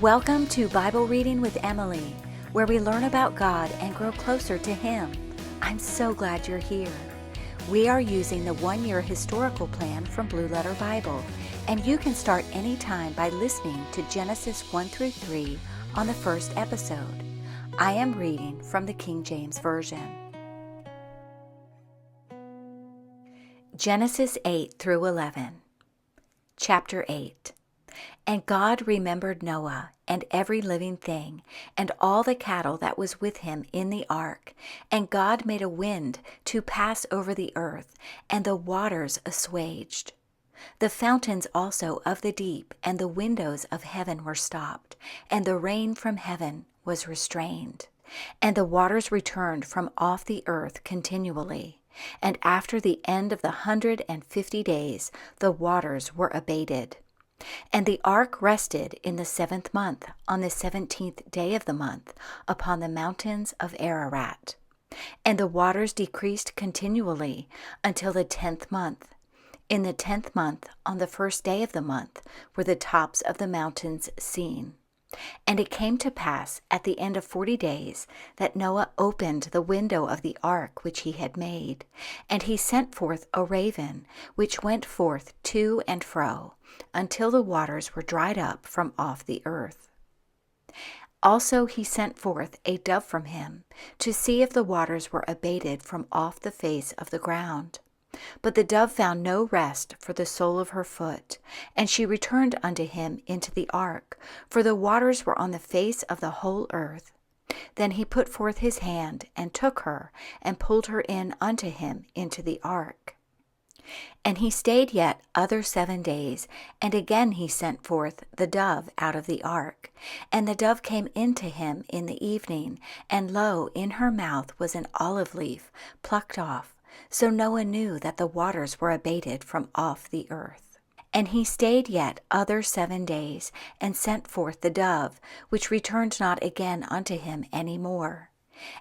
Welcome to Bible Reading with Emily, where we learn about God and grow closer to Him. I'm so glad you're here. We are using the one-year historical plan from Blue Letter Bible, and you can start anytime by listening to Genesis 1 through 3 on the first episode. I am reading from the King James Version. Genesis 8 through 11. Chapter 8. And God remembered Noah and every living thing, and all the cattle that was with him in the ark. And God made a wind to pass over the earth, and the waters assuaged. The fountains also of the deep and the windows of heaven were stopped, and the rain from heaven was restrained. And the waters returned from off the earth continually. And after the end of the 150 days, the waters were abated. And the ark rested in the 7th month, on the 17th day of the month, upon the mountains of Ararat. And the waters decreased continually until the 10th month. In the 10th month, on the 1st day of the month, were the tops of the mountains seen. And it came to pass at the end of 40 days that Noah opened the window of the ark which he had made, and he sent forth a raven, which went forth to and fro, until the waters were dried up from off the earth. Also he sent forth a dove from him, to see if the waters were abated from off the face of the ground. But the dove found no rest for the sole of her foot, and she returned unto him into the ark, for the waters were on the face of the whole earth. Then he put forth his hand, and took her, and pulled her in unto him into the ark. And he stayed yet other 7 days, and again he sent forth the dove out of the ark. And the dove came into him in the evening, and lo, in her mouth was an olive leaf plucked off. So Noah knew that the waters were abated from off the earth. And he stayed yet other 7 days, and sent forth the dove, which returned not again unto him any more.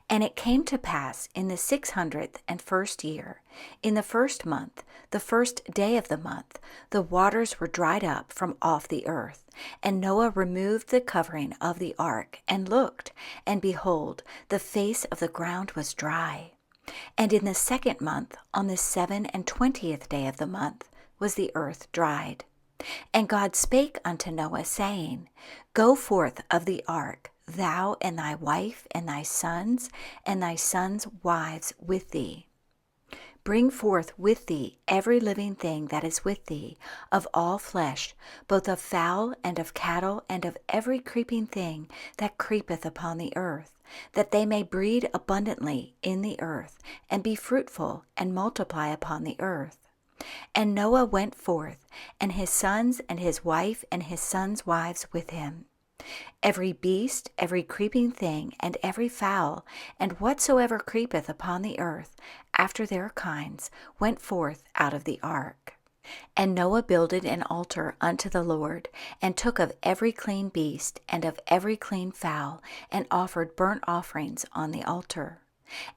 And it came to pass in the 601st year, in the 1st month, the 1st day of the month, the waters were dried up from off the earth. And Noah removed the covering of the ark, and looked, and behold, the face of the ground was dry. And in the 2nd month, on the 27th day of the month, was the earth dried. And God spake unto Noah, saying, Go forth of the ark, thou and thy wife and thy sons wives with thee. Bring forth with thee every living thing that is with thee, of all flesh, both of fowl and of cattle and of every creeping thing that creepeth upon the earth, that they may breed abundantly in the earth, and be fruitful, and multiply upon the earth. And Noah went forth, and his sons and his wife and his sons' wives with him. Every beast, every creeping thing, and every fowl, and whatsoever creepeth upon the earth, after their kinds, went forth out of the ark. And Noah builded an altar unto the Lord, and took of every clean beast, and of every clean fowl, and offered burnt offerings on the altar.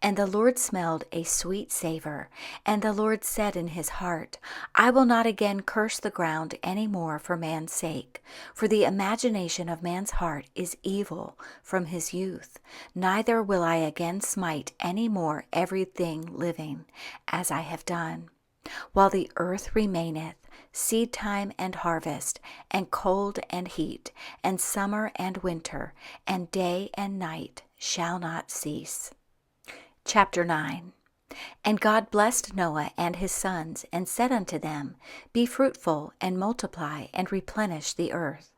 And the Lord smelled a sweet savor. And the Lord said in his heart, I will not again curse the ground any more for man's sake, for the imagination of man's heart is evil from his youth. Neither will I again smite any more every thing living, as I have done. While the earth remaineth, seed time and harvest, and cold and heat, and summer and winter, and day and night shall not cease. Chapter 9. And God blessed Noah and his sons, and said unto them, Be fruitful, and multiply, and replenish the earth.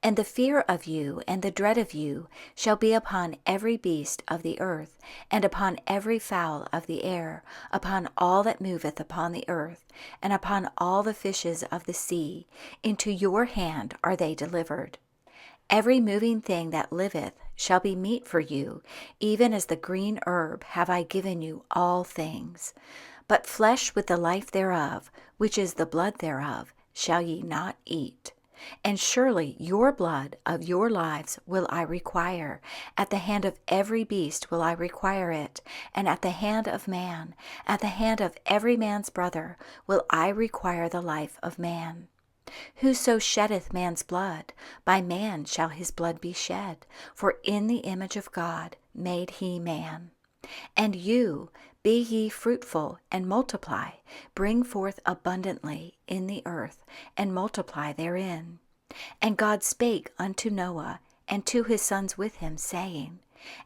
And the fear of you and the dread of you shall be upon every beast of the earth, and upon every fowl of the air, upon all that moveth upon the earth, and upon all the fishes of the sea. Into your hand are they delivered. Every moving thing that liveth shall be meat for you, even as the green herb have I given you all things. But flesh with the life thereof, which is the blood thereof, shall ye not eat. And surely your blood of your lives will I require. At the hand of every beast will I require it, and at the hand of man, at the hand of every man's brother, will I require the life of man. Whoso sheddeth man's blood, by man shall his blood be shed, for in the image of God made he man. And you, be ye fruitful, and multiply, bring forth abundantly in the earth, and multiply therein. And God spake unto Noah, and to his sons with him, saying,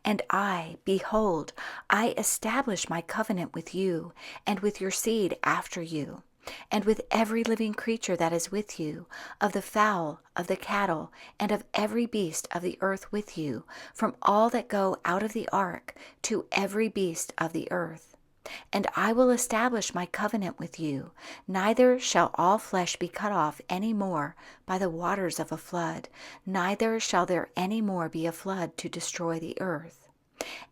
And I, behold, I establish my covenant with you, and with your seed after you, and with every living creature that is with you, of the fowl, of the cattle, and of every beast of the earth with you, from all that go out of the ark to every beast of the earth. And I will establish my covenant with you, neither shall all flesh be cut off any more by the waters of a flood, neither shall there any more be a flood to destroy the earth.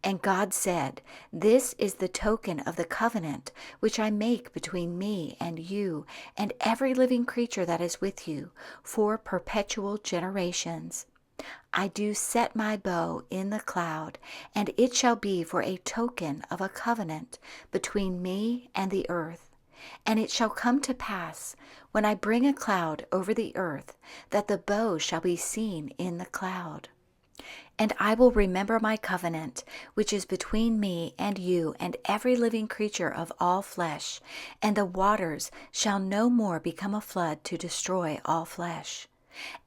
And God said, This is the token of the covenant which I make between me and you and every living creature that is with you for perpetual generations. I do set my bow in the cloud, and it shall be for a token of a covenant between me and the earth. And it shall come to pass, when I bring a cloud over the earth, that the bow shall be seen in the cloud. And I will remember my covenant, which is between me and you and every living creature of all flesh, and the waters shall no more become a flood to destroy all flesh.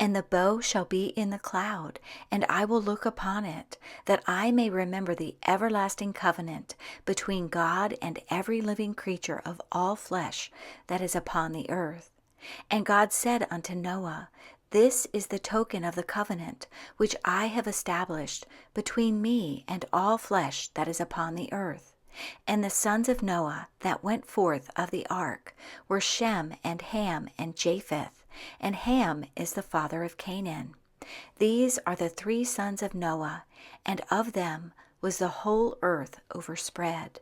And the bow shall be in the cloud, and I will look upon it, that I may remember the everlasting covenant between God and every living creature of all flesh that is upon the earth. And God said unto Noah, This is the token of the covenant which I have established between me and all flesh that is upon the earth. And the sons of Noah that went forth of the ark were Shem and Ham and Japheth, and Ham is the father of Canaan. These are the 3 sons of Noah, and of them was the whole earth overspread.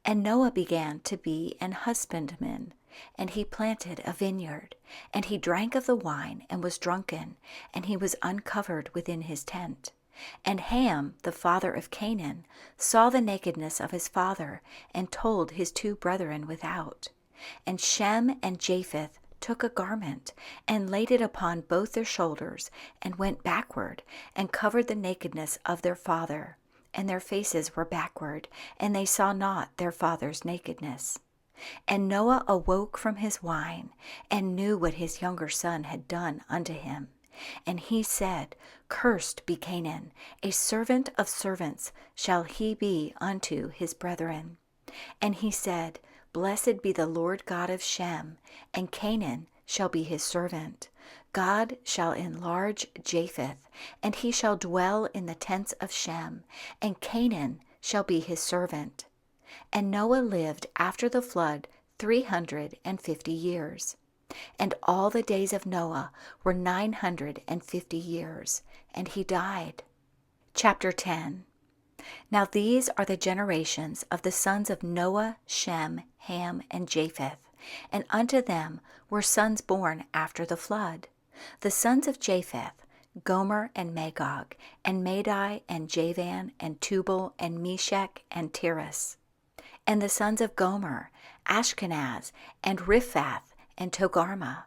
And Noah began to be an husbandman, and he planted a vineyard, and he drank of the wine, and was drunken, and he was uncovered within his tent. And Ham, the father of Canaan, saw the nakedness of his father, and told his 2 brethren without. And Shem and Japheth took a garment, and laid it upon both their shoulders, and went backward, and covered the nakedness of their father. And their faces were backward, and they saw not their father's nakedness. And Noah awoke from his wine, and knew what his younger son had done unto him. And he said, Cursed be Canaan, a servant of servants shall he be unto his brethren. And he said, Blessed be the Lord God of Shem, and Canaan shall be his servant. God shall enlarge Japheth, and he shall dwell in the tents of Shem, and Canaan shall be his servant. And Noah lived after the flood 350 years. And all the days of Noah were 950 years, and he died. Chapter 10. Now these are the generations of the sons of Noah, Shem, Ham, and Japheth, and unto them were sons born after the flood. The sons of Japheth, Gomer and Magog, and Madai and Javan, and Tubal, and Meshech, and Tiras. And the sons of Gomer, Ashkenaz, and Riphath, and Togarmah.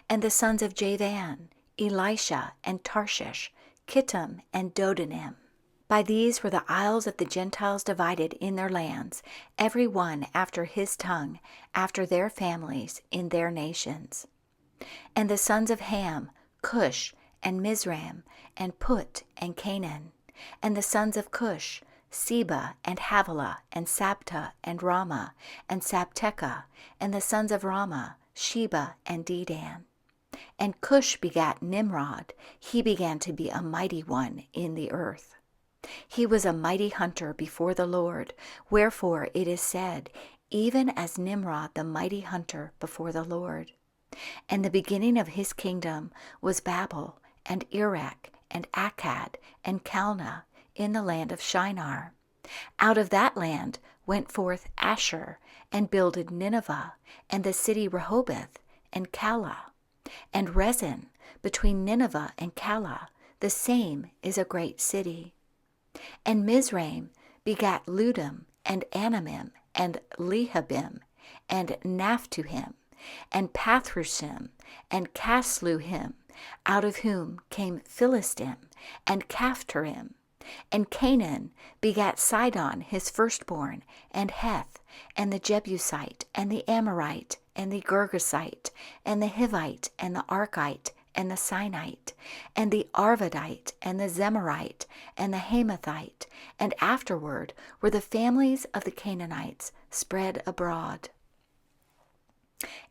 And the sons of Javan, Elisha, and Tarshish, Kittim, and Dodanim. By these were the isles of the Gentiles divided in their lands, every one after his tongue, after their families, in their nations. And the sons of Ham, Cush, and Mizraim, and Put, and Canaan. And the sons of Cush, Seba, and Havilah, and Sabta, and Ramah, and Sabteka. And the sons of Ramah, Sheba, and Dedan. And Cush begat Nimrod. He began to be a mighty one in the earth. He was a mighty hunter before the Lord, wherefore it is said, even as Nimrod the mighty hunter before the Lord. And the beginning of his kingdom was Babel, and Erech, and Akkad, and Calneh, in the land of Shinar. Out of that land went forth Asher, and builded Nineveh, and the city Rehoboth, and Calah. And Rezin, between Nineveh and Calah, the same is a great city. And Mizraim begat Ludim, and Anamim, and Lehabim, and Naphtuhim, and Pathrushim, and Casluhim, out of whom came Philistim, and Caphtorim. And Canaan begat Sidon his firstborn, and Heth, and the Jebusite, and the Amorite, and the Girgasite, and the Hivite, and the Archite, and the Sinite, and the Arvadite, and the Zemarite, and the Hamathite, and afterward were the families of the Canaanites spread abroad.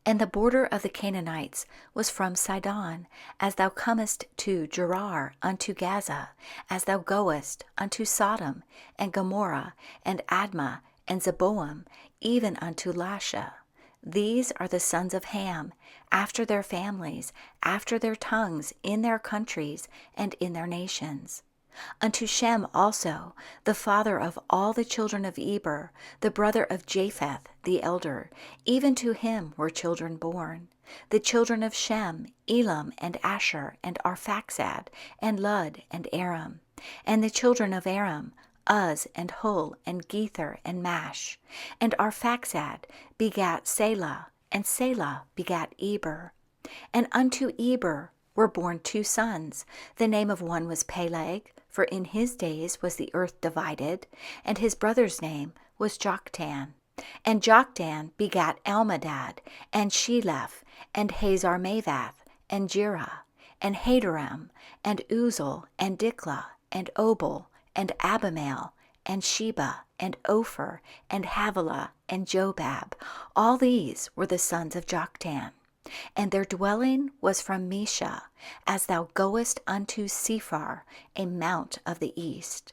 And the border of the Canaanites was from Sidon, as thou comest to Gerar unto Gaza, as thou goest unto Sodom, and Gomorrah, and Admah, and Zeboam, even unto Lasha. These are the sons of Ham, after their families, after their tongues, in their countries, and in their nations. Unto Shem also, the father of all the children of Eber, the brother of Japheth the elder, even to him were children born. The children of Shem, Elam, and Asher, and Arphaxad, and Lud, and Aram. And the children of Aram, Uz, and Hul, and Gether, and Mash. And Arphaxad begat Selah, and Selah begat Eber. And unto Eber were born 2 sons. The name of one was Peleg, for in his days was the earth divided, and his brother's name was Joktan. And Joktan begat Almadad, and Sheleph, and Hazarmavath, and Jerah, and Hadoram, and Uzal, and Diklah, and Obal, and Abimael, and Sheba, and Ophir, and Havilah, and Jobab. All these were the sons of Joktan. And their dwelling was from Mesha, as thou goest unto Sephar, a mount of the east.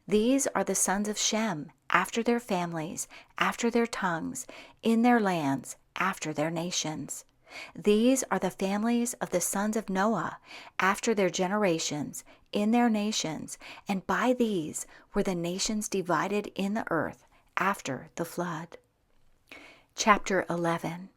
These are the sons of Shem, after their families, after their tongues, in their lands, after their nations. These are the families of the sons of Noah, after their generations, in their nations, and by these were the nations divided in the earth after the flood. Chapter 11.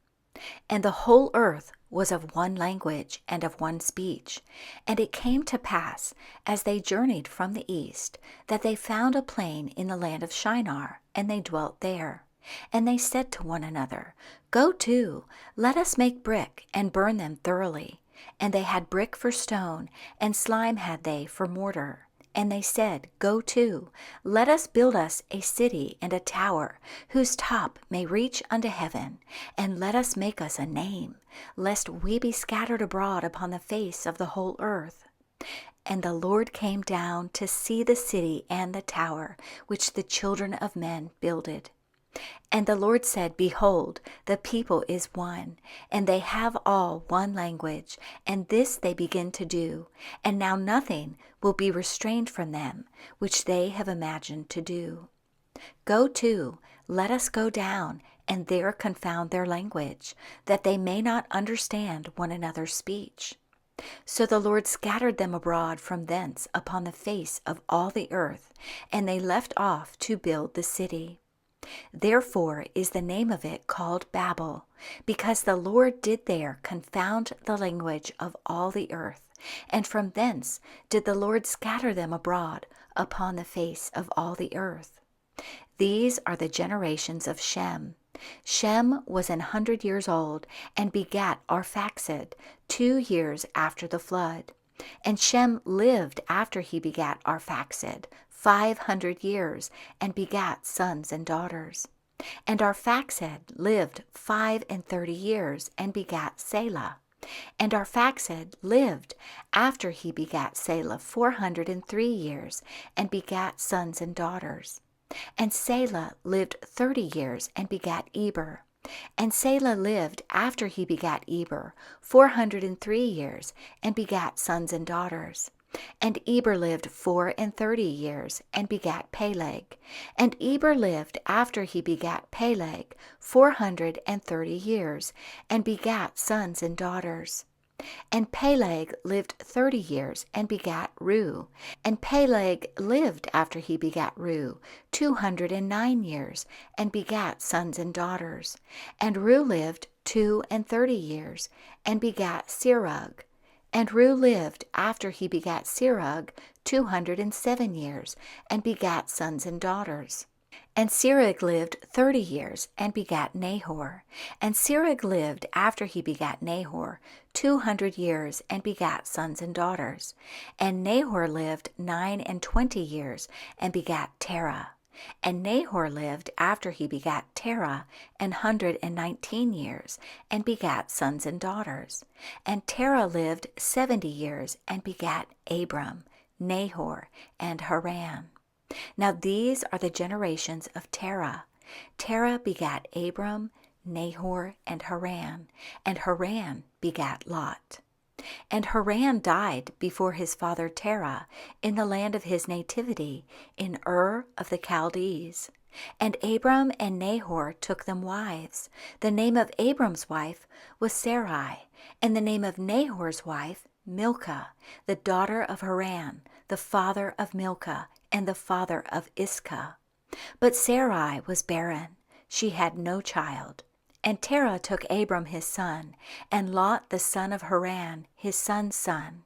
And the whole earth was of one language and of one speech. And it came to pass, as they journeyed from the east, that they found a plain in the land of Shinar, and they dwelt there. And they said to one another, Go to, let us make brick, and burn them thoroughly. And they had brick for stone, and slime had they for mortar. And they said, Go to, let us build us a city and a tower, whose top may reach unto heaven, and let us make us a name, lest we be scattered abroad upon the face of the whole earth. And the Lord came down to see the city and the tower, which the children of men builded. And the Lord said, Behold, the people is one, and they have all one language, and this they begin to do. And now nothing will be restrained from them, which they have imagined to do. Go to, let us go down, and there confound their language, that they may not understand one another's speech. So the Lord scattered them abroad from thence upon the face of all the earth, and they left off to build the city. Therefore is the name of it called Babel, because the Lord did there confound the language of all the earth, and from thence did the Lord scatter them abroad upon the face of all the earth. These are the generations of Shem. Shem was 100 years old, and begat Arphaxad 2 years after the flood. And Shem lived after he begat Arphaxad 500 years, and begat sons and daughters. And Arphaxad lived 35 years, and begat Selah. And Arphaxad lived after he begat Selah 403 years, and begat sons and daughters. And Selah lived 30 years, and begat Eber. And Selah lived after he begat Eber 403 years, and begat sons and daughters. And Eber lived 34 years, and begat Peleg. And Eber lived after he begat Peleg 430 years, and begat sons and daughters. And Peleg lived 30 years, and begat Reu. And Peleg lived after he begat Reu 209 years, and begat sons and daughters. And Reu lived 32 years, and begat Serug. And Reu lived after he begat Serug 207 years, and begat sons and daughters. And Serug lived 30 years and begat Nahor. And Serug lived after he begat Nahor 200 years and begat sons and daughters. And Nahor lived 29 years and begat Terah. And Nahor lived after he begat Terah 119 years and begat sons and daughters. And Terah lived 70 years and begat Abram, Nahor, and Haran. Now these are the generations of Terah. Terah begat Abram, Nahor, and Haran begat Lot. And Haran died before his father Terah in the land of his nativity, in Ur of the Chaldees. And Abram and Nahor took them wives. The name of Abram's wife was Sarai, and the name of Nahor's wife Milcah, the daughter of Haran, the father of Milcah, and the father of Iscah. But Sarai was barren, she had no child. And Terah took Abram his son, and Lot the son of Haran his son's son,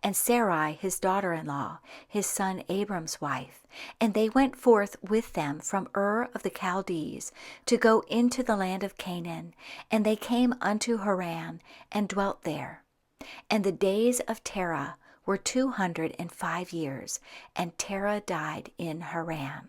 and Sarai his daughter-in-law, his son Abram's wife. And they went forth with them from Ur of the Chaldees to go into the land of Canaan, and they came unto Haran, and dwelt there. And the days of Terah were 205 years, and Terah died in Haran.